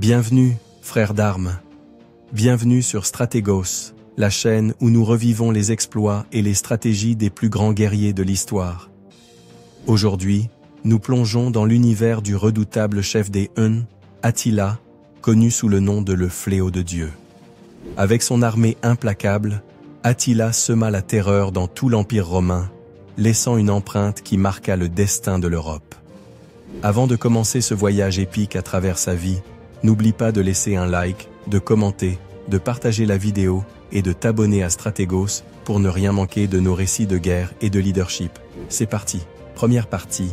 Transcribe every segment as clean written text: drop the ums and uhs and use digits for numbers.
Bienvenue, frères d'armes. Bienvenue sur Stratégos, la chaîne où nous revivons les exploits et les stratégies des plus grands guerriers de l'histoire. Aujourd'hui, nous plongeons dans l'univers du redoutable chef des Huns, Attila, connu sous le nom de le Fléau de Dieu. Avec son armée implacable, Attila sema la terreur dans tout l'Empire romain, laissant une empreinte qui marqua le destin de l'Europe. Avant de commencer ce voyage épique à travers sa vie, n'oublie pas de laisser un like, de commenter, de partager la vidéo et de t'abonner à Stratégos pour ne rien manquer de nos récits de guerre et de leadership. C'est parti. Première partie.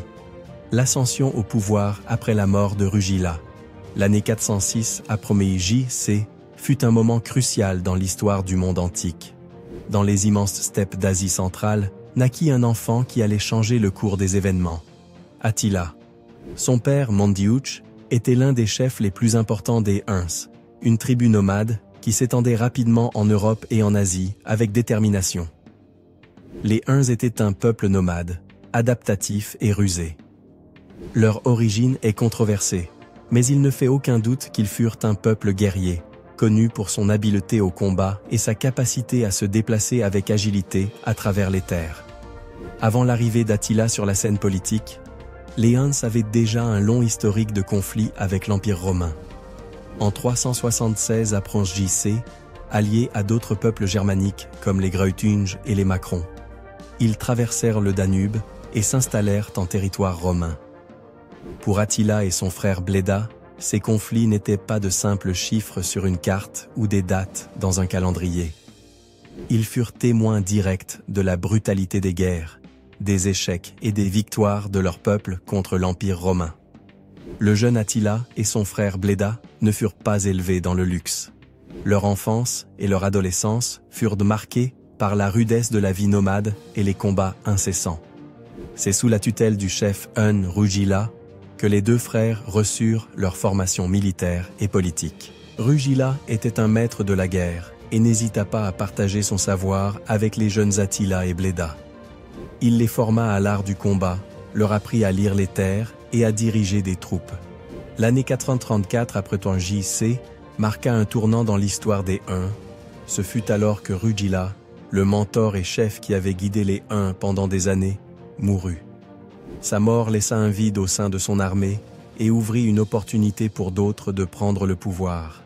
L'ascension au pouvoir après la mort de Rugila. L'année 406 après J.C. fut un moment crucial dans l'histoire du monde antique. Dans les immenses steppes d'Asie centrale, naquit un enfant qui allait changer le cours des événements. Attila. Son père, Mandiuch, était l'un des chefs les plus importants des Huns, une tribu nomade qui s'étendait rapidement en Europe et en Asie avec détermination. Les Huns étaient un peuple nomade, adaptatif et rusé. Leur origine est controversée, mais il ne fait aucun doute qu'ils furent un peuple guerrier, connu pour son habileté au combat et sa capacité à se déplacer avec agilité à travers les terres. Avant l'arrivée d'Attila sur la scène politique, les Huns avaient déjà un long historique de conflits avec l'Empire romain. En 376 après J.C., alliés à d'autres peuples germaniques comme les Greutunges et les Macrons, ils traversèrent le Danube et s'installèrent en territoire romain. Pour Attila et son frère Bleda, ces conflits n'étaient pas de simples chiffres sur une carte ou des dates dans un calendrier. Ils furent témoins directs de la brutalité des guerres, des échecs et des victoires de leur peuple contre l'Empire romain. Le jeune Attila et son frère Bleda ne furent pas élevés dans le luxe. Leur enfance et leur adolescence furent marquées par la rudesse de la vie nomade et les combats incessants. C'est sous la tutelle du chef Hun Rugila que les deux frères reçurent leur formation militaire et politique. Rugila était un maître de la guerre et n'hésita pas à partager son savoir avec les jeunes Attila et Bleda. Il les forma à l'art du combat, leur apprit à lire les terres et à diriger des troupes. L'année 434 après J.C. marqua un tournant dans l'histoire des Huns. Ce fut alors que Rugila, le mentor et chef qui avait guidé les Huns pendant des années, mourut. Sa mort laissa un vide au sein de son armée et ouvrit une opportunité pour d'autres de prendre le pouvoir.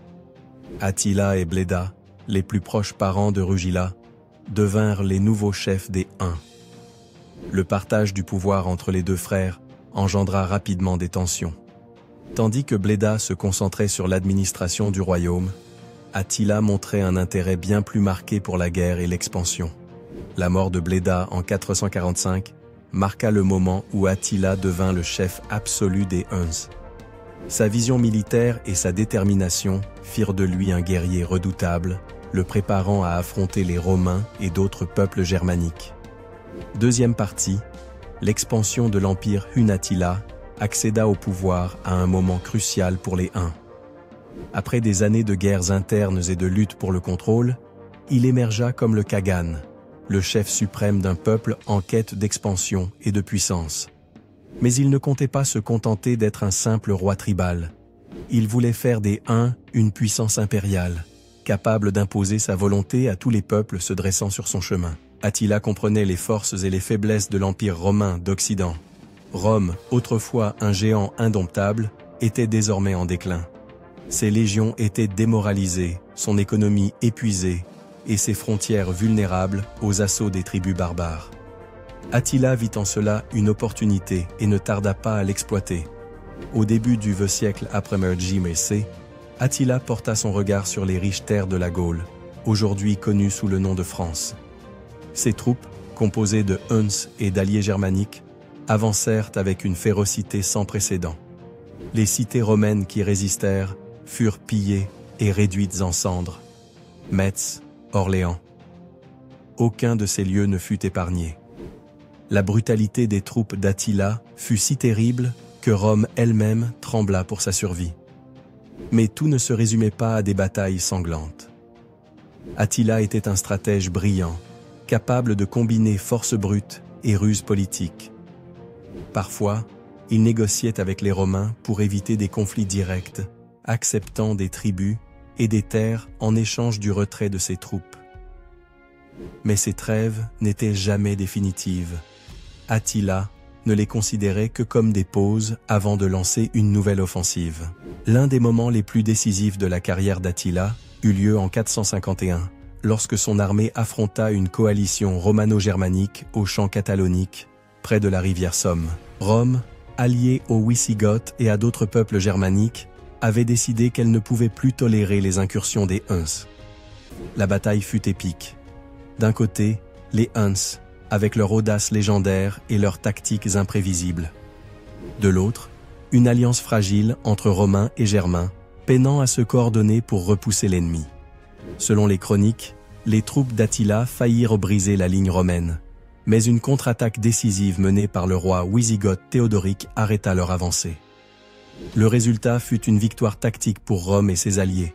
Attila et Bleda, les plus proches parents de Rugila, devinrent les nouveaux chefs des Huns. Le partage du pouvoir entre les deux frères engendra rapidement des tensions. Tandis que Bleda se concentrait sur l'administration du royaume, Attila montrait un intérêt bien plus marqué pour la guerre et l'expansion. La mort de Bleda en 445 marqua le moment où Attila devint le chef absolu des Huns. Sa vision militaire et sa détermination firent de lui un guerrier redoutable, le préparant à affronter les Romains et d'autres peuples germaniques. Deuxième partie, l'expansion de l'Empire Hun. Attila accéda au pouvoir à un moment crucial pour les Huns. Après des années de guerres internes et de luttes pour le contrôle, il émergea comme le Khagan, le chef suprême d'un peuple en quête d'expansion et de puissance. Mais il ne comptait pas se contenter d'être un simple roi tribal. Il voulait faire des Huns une puissance impériale, capable d'imposer sa volonté à tous les peuples se dressant sur son chemin. Attila comprenait les forces et les faiblesses de l'Empire romain d'Occident. Rome, autrefois un géant indomptable, était désormais en déclin. Ses légions étaient démoralisées, son économie épuisée et ses frontières vulnérables aux assauts des tribus barbares. Attila vit en cela une opportunité et ne tarda pas à l'exploiter. Au début du VIe siècle après J.C., Attila porta son regard sur les riches terres de la Gaule, aujourd'hui connues sous le nom de France. Ses troupes, composées de Huns et d'alliés germaniques, avancèrent avec une férocité sans précédent. Les cités romaines qui résistèrent furent pillées et réduites en cendres. Metz, Orléans. Aucun de ces lieux ne fut épargné. La brutalité des troupes d'Attila fut si terrible que Rome elle-même trembla pour sa survie. Mais tout ne se résumait pas à des batailles sanglantes. Attila était un stratège brillant, capable de combiner force brute et ruse politique. Parfois, il négociait avec les Romains pour éviter des conflits directs, acceptant des tribus et des terres en échange du retrait de ses troupes. Mais ces trêves n'étaient jamais définitives. Attila ne les considérait que comme des pauses avant de lancer une nouvelle offensive. L'un des moments les plus décisifs de la carrière d'Attila eut lieu en 451, lorsque son armée affronta une coalition romano-germanique au champ catalonique, près de la rivière Somme. Rome, alliée aux Wisigoths et à d'autres peuples germaniques, avait décidé qu'elle ne pouvait plus tolérer les incursions des Huns. La bataille fut épique. D'un côté, les Huns, avec leur audace légendaire et leurs tactiques imprévisibles. De l'autre, une alliance fragile entre Romains et Germains, peinant à se coordonner pour repousser l'ennemi. Selon les chroniques, les troupes d'Attila faillirent briser la ligne romaine, mais une contre-attaque décisive menée par le roi wisigothe Théodoric arrêta leur avancée. Le résultat fut une victoire tactique pour Rome et ses alliés,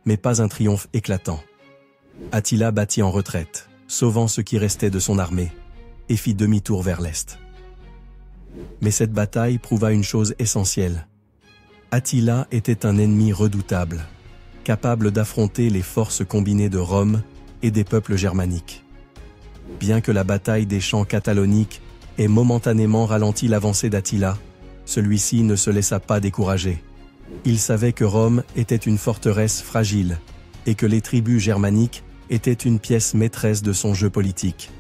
mais pas un triomphe éclatant. Attila battit en retraite, sauvant ce qui restait de son armée, et fit demi-tour vers l'est. Mais cette bataille prouva une chose essentielle. Attila était un ennemi redoutable, capable d'affronter les forces combinées de Rome et des peuples germaniques. Bien que la bataille des champs cataloniques ait momentanément ralenti l'avancée d'Attila, celui-ci ne se laissa pas décourager. Il savait que Rome était une forteresse fragile et que les tribus germaniques étaient une pièce maîtresse de son jeu politique.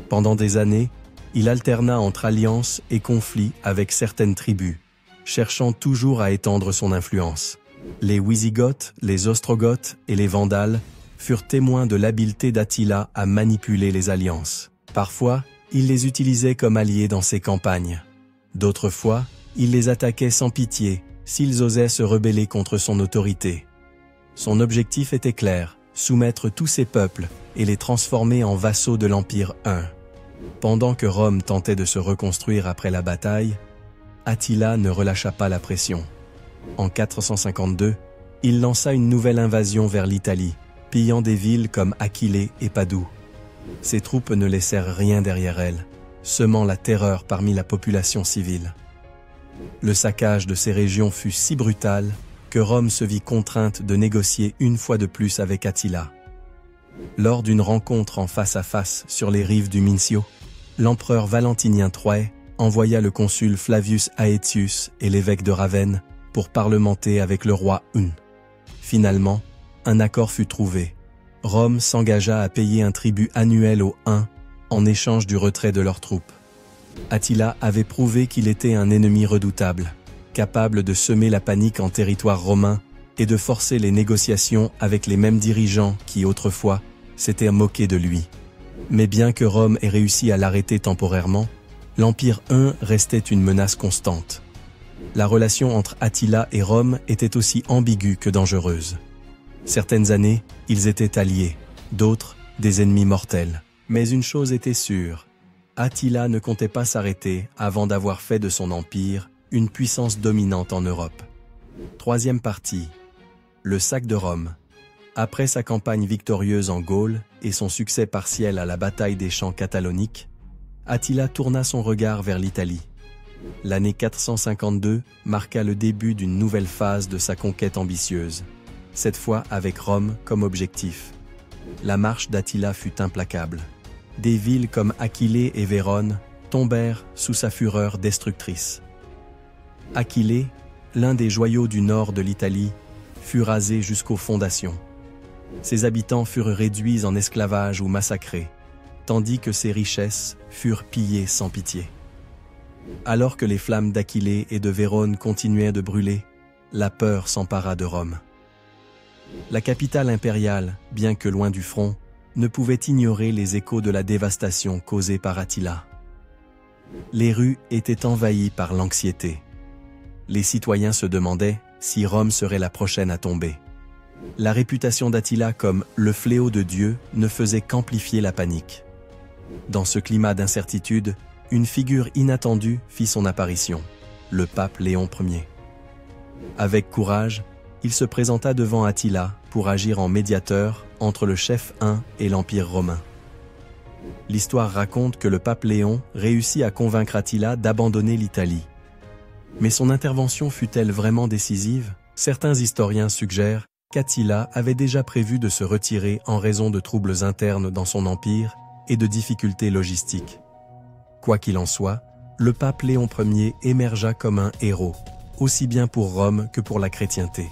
Pendant des années, il alterna entre alliances et conflits avec certaines tribus, cherchant toujours à étendre son influence. Les Wisigoths, les Ostrogoths et les Vandales furent témoins de l'habileté d'Attila à manipuler les alliances. Parfois, il les utilisait comme alliés dans ses campagnes. D'autres fois, il les attaquait sans pitié s'ils osaient se rebeller contre son autorité. Son objectif était clair, soumettre tous ces peuples et les transformer en vassaux de l'Empire hun. Pendant que Rome tentait de se reconstruire après la bataille, Attila ne relâcha pas la pression. En 452, il lança une nouvelle invasion vers l'Italie, pillant des villes comme Aquilée et Padoue. Ses troupes ne laissèrent rien derrière elles, semant la terreur parmi la population civile. Le saccage de ces régions fut si brutal que Rome se vit contrainte de négocier une fois de plus avec Attila. Lors d'une rencontre en face à face sur les rives du Mincio, l'empereur Valentinien III envoya le consul Flavius Aetius et l'évêque de Ravenne pour parlementer avec le roi hun. Finalement, un accord fut trouvé. Rome s'engagea à payer un tribut annuel aux Huns en échange du retrait de leurs troupes. Attila avait prouvé qu'il était un ennemi redoutable, capable de semer la panique en territoire romain et de forcer les négociations avec les mêmes dirigeants qui, autrefois, s'étaient moqués de lui. Mais bien que Rome ait réussi à l'arrêter temporairement, l'Empire hun restait une menace constante. La relation entre Attila et Rome était aussi ambiguë que dangereuse. Certaines années, ils étaient alliés, d'autres, des ennemis mortels. Mais une chose était sûre, Attila ne comptait pas s'arrêter avant d'avoir fait de son empire une puissance dominante en Europe. Troisième partie. Le sac de Rome. Après sa campagne victorieuse en Gaule et son succès partiel à la bataille des champs cataloniques, Attila tourna son regard vers l'Italie. L'année 452 marqua le début d'une nouvelle phase de sa conquête ambitieuse, cette fois avec Rome comme objectif. La marche d'Attila fut implacable. Des villes comme Aquilée et Vérone tombèrent sous sa fureur destructrice. Aquilée, l'un des joyaux du nord de l'Italie, fut rasé jusqu'aux fondations. Ses habitants furent réduits en esclavage ou massacrés, tandis que ses richesses furent pillées sans pitié. Alors que les flammes d'Aquilée et de Vérone continuaient de brûler, la peur s'empara de Rome. La capitale impériale, bien que loin du front, ne pouvait ignorer les échos de la dévastation causée par Attila. Les rues étaient envahies par l'anxiété. Les citoyens se demandaient si Rome serait la prochaine à tomber. La réputation d'Attila comme « le fléau de Dieu » ne faisait qu'amplifier la panique. Dans ce climat d'incertitude, une figure inattendue fit son apparition, le pape Léon Ier. Avec courage, il se présenta devant Attila pour agir en médiateur entre le chef hun et l'Empire romain. L'histoire raconte que le pape Léon réussit à convaincre Attila d'abandonner l'Italie. Mais son intervention fut-elle vraiment décisive? Certains historiens suggèrent qu'Attila avait déjà prévu de se retirer en raison de troubles internes dans son empire et de difficultés logistiques. Quoi qu'il en soit, le pape Léon Ier émergea comme un héros, aussi bien pour Rome que pour la chrétienté.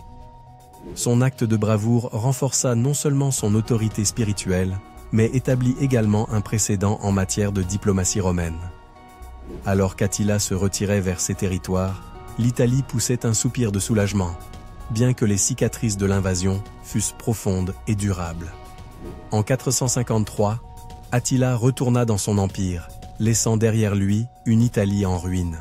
Son acte de bravoure renforça non seulement son autorité spirituelle, mais établit également un précédent en matière de diplomatie romaine. Alors qu'Attila se retirait vers ses territoires, l'Italie poussait un soupir de soulagement, bien que les cicatrices de l'invasion fussent profondes et durables. En 453, Attila retourna dans son empire, laissant derrière lui une Italie en ruine.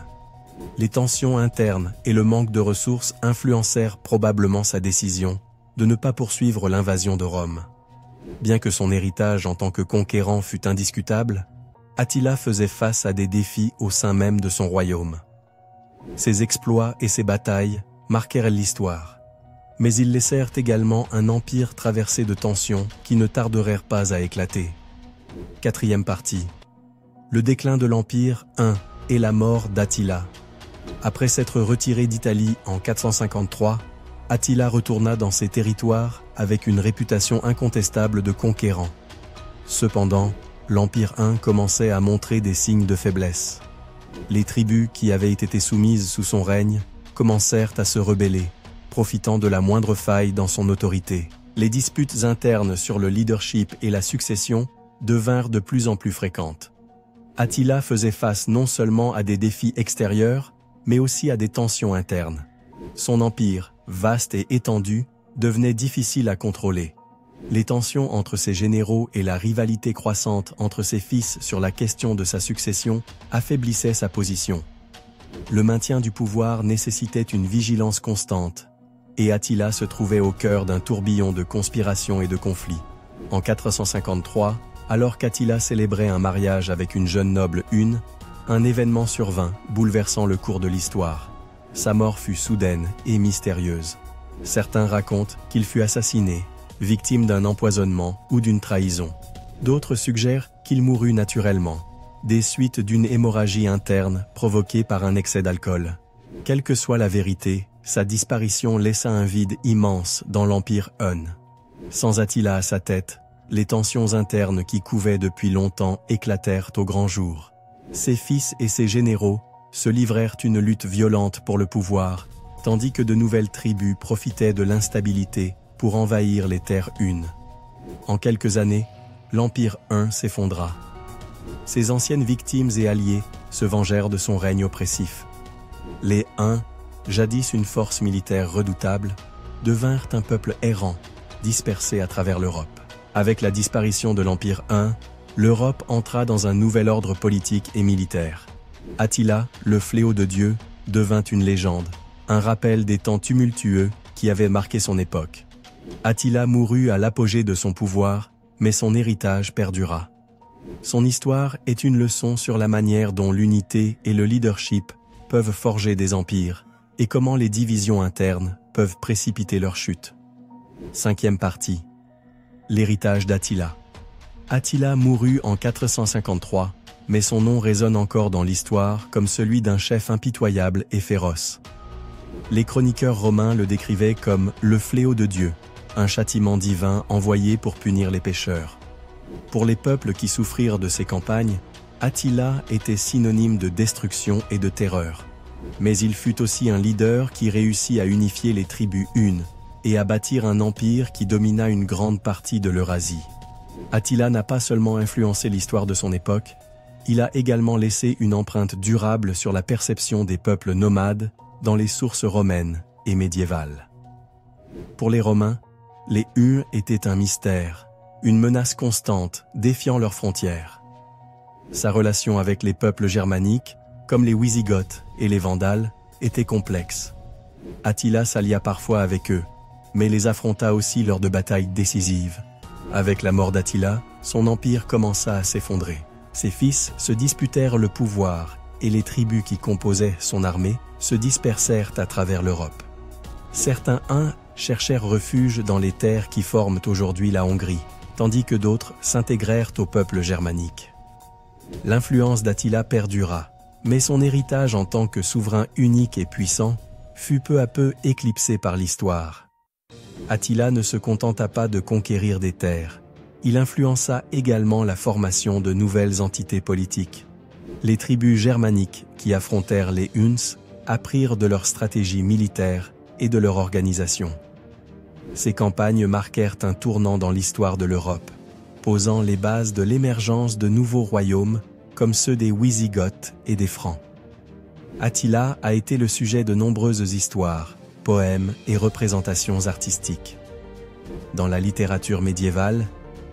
Les tensions internes et le manque de ressources influencèrent probablement sa décision de ne pas poursuivre l'invasion de Rome. Bien que son héritage en tant que conquérant fût indiscutable, Attila faisait face à des défis au sein même de son royaume. Ses exploits et ses batailles marquèrent l'histoire, mais ils laissèrent également un empire traversé de tensions qui ne tardèrent pas à éclater. Quatrième partie. Le déclin de l'Empire 1 et la mort d'Attila. Après s'être retiré d'Italie en 453, Attila retourna dans ses territoires avec une réputation incontestable de conquérant. Cependant, l'Empire 1 commençait à montrer des signes de faiblesse. Les tribus qui avaient été soumises sous son règne commencèrent à se rebeller, profitant de la moindre faille dans son autorité. Les disputes internes sur le leadership et la succession devinrent de plus en plus fréquentes. Attila faisait face non seulement à des défis extérieurs, mais aussi à des tensions internes. Son empire, vaste et étendu, devenait difficile à contrôler. Les tensions entre ses généraux et la rivalité croissante entre ses fils sur la question de sa succession affaiblissaient sa position. Le maintien du pouvoir nécessitait une vigilance constante, et Attila se trouvait au cœur d'un tourbillon de conspirations et de conflits. En 453, alors qu'Attila célébrait un mariage avec une jeune noble Une, un événement survint, bouleversant le cours de l'histoire. Sa mort fut soudaine et mystérieuse. Certains racontent qu'il fut assassiné, victime d'un empoisonnement ou d'une trahison. D'autres suggèrent qu'il mourut naturellement, des suites d'une hémorragie interne provoquée par un excès d'alcool. Quelle que soit la vérité, sa disparition laissa un vide immense dans l'Empire Hun. Sans Attila à sa tête, les tensions internes qui couvaient depuis longtemps éclatèrent au grand jour. Ses fils et ses généraux se livrèrent une lutte violente pour le pouvoir, tandis que de nouvelles tribus profitaient de l'instabilité pour envahir les terres Hunes. En quelques années, l'Empire Hun s'effondra. Ses anciennes victimes et alliés se vengèrent de son règne oppressif. Les Huns, jadis une force militaire redoutable, devinrent un peuple errant, dispersé à travers l'Europe. Avec la disparition de l'Empire Hun, l'Europe entra dans un nouvel ordre politique et militaire. Attila, le fléau de Dieu, devint une légende, un rappel des temps tumultueux qui avaient marqué son époque. Attila mourut à l'apogée de son pouvoir, mais son héritage perdura. Son histoire est une leçon sur la manière dont l'unité et le leadership peuvent forger des empires, et comment les divisions internes peuvent précipiter leur chute. Cinquième partie. L'héritage d'Attila. Attila mourut en 453, mais son nom résonne encore dans l'histoire comme celui d'un chef impitoyable et féroce. Les chroniqueurs romains le décrivaient comme « le fléau de Dieu », un châtiment divin envoyé pour punir les pécheurs. Pour les peuples qui souffrirent de ces campagnes, Attila était synonyme de destruction et de terreur. Mais il fut aussi un leader qui réussit à unifier les tribus Hunes et à bâtir un empire qui domina une grande partie de l'Eurasie. Attila n'a pas seulement influencé l'histoire de son époque, il a également laissé une empreinte durable sur la perception des peuples nomades dans les sources romaines et médiévales. Pour les Romains, les Huns étaient un mystère, une menace constante défiant leurs frontières. Sa relation avec les peuples germaniques, comme les Wisigoths et les Vandales, était complexe. Attila s'allia parfois avec eux, mais les affronta aussi lors de batailles décisives. Avec la mort d'Attila, son empire commença à s'effondrer. Ses fils se disputèrent le pouvoir et les tribus qui composaient son armée se dispersèrent à travers l'Europe. Certains Huns cherchèrent refuge dans les terres qui forment aujourd'hui la Hongrie, tandis que d'autres s'intégrèrent au peuple germanique. L'influence d'Attila perdura, mais son héritage en tant que souverain unique et puissant fut peu à peu éclipsé par l'histoire. Attila ne se contenta pas de conquérir des terres. Il influença également la formation de nouvelles entités politiques. Les tribus germaniques qui affrontèrent les Huns apprirent de leur stratégie militaire et de leur organisation. Ces campagnes marquèrent un tournant dans l'histoire de l'Europe, posant les bases de l'émergence de nouveaux royaumes comme ceux des Wisigoths et des Francs. Attila a été le sujet de nombreuses histoires, poèmes et représentations artistiques. Dans la littérature médiévale,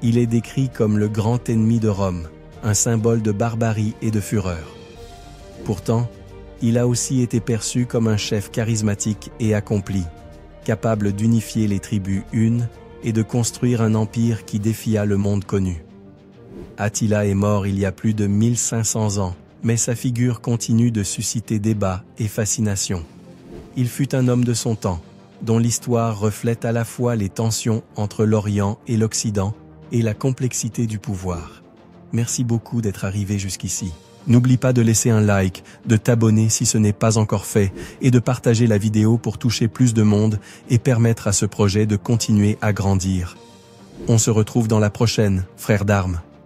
il est décrit comme le grand ennemi de Rome, un symbole de barbarie et de fureur. Pourtant, il a aussi été perçu comme un chef charismatique et accompli, capable d'unifier les tribus hunes et de construire un empire qui défia le monde connu. Attila est mort il y a plus de 1500 ans, mais sa figure continue de susciter débats et fascination. Il fut un homme de son temps, dont l'histoire reflète à la fois les tensions entre l'Orient et l'Occident et la complexité du pouvoir. Merci beaucoup d'être arrivé jusqu'ici. N'oublie pas de laisser un like, de t'abonner si ce n'est pas encore fait et de partager la vidéo pour toucher plus de monde et permettre à ce projet de continuer à grandir. On se retrouve dans la prochaine, frères d'armes.